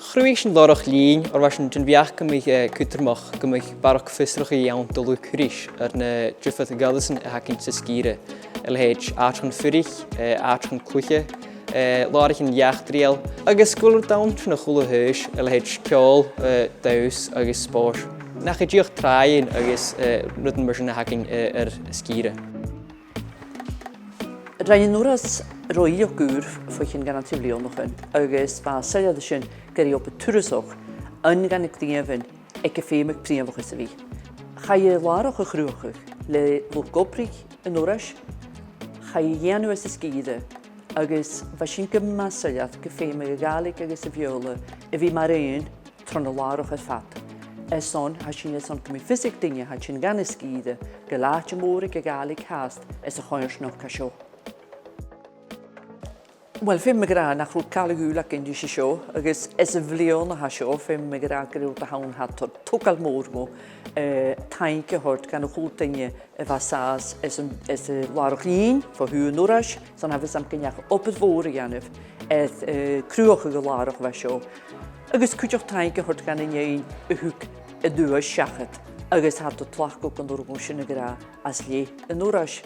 Chruish yn lorach lín, o'r fasyn dyn fiach gymig cwtermach gymig barach fysrach I iawn dylw cwrish ar na driffodd y Galson a hacyn sysgire. Elheid atron ffyrich, atron clwyche, lorach yn iach driel, agos gwlwr dawn trwy'n chwlw hys, elheid ciol, daws agos spor. Nach I diolch traen agos rydyn myrsyn a hacyn sgire. Rhaid yn Urras roi o gwr ffwch yn gan antiflio noch yn, agos fa syliad ysyn gyda o bwtwrysog yn gan eich diefyn ec y ffeim eich priafach ys y fi. Chai e larach o chrwchach le lwg gobrig yn Urras, chai ianw ys ysgide, agos fa sy'n gyma syliad gyffeim eich Gaelic agos y fiola y fi mae'r un tron o larach y ffat. Airson ha sy'n eson gymi ffysig dingau ha sy'n gan ysgide gylaach y môrig y Gaelic hast ys y choirs noch casio. Wel, ffim y gra nach rwy'n cael y gwyl ac yn dysgu sio, agos es y flion a ha sio, ffim y gra gyda'r da hawn hat o'r tŵgal môr mo, Taing gyhort gan y chwltyngu y fasas es y larwch un, fo hw yn Urras, son hafys am gynnach opyd fôr I anaf, crwch y larwch fa sio. Agos cwtioch Taing gyhort gan y nyn y hwg y Duais siachat, agos hat o tlach gwg yn o'r gwmsyn y gra as li yn Urras.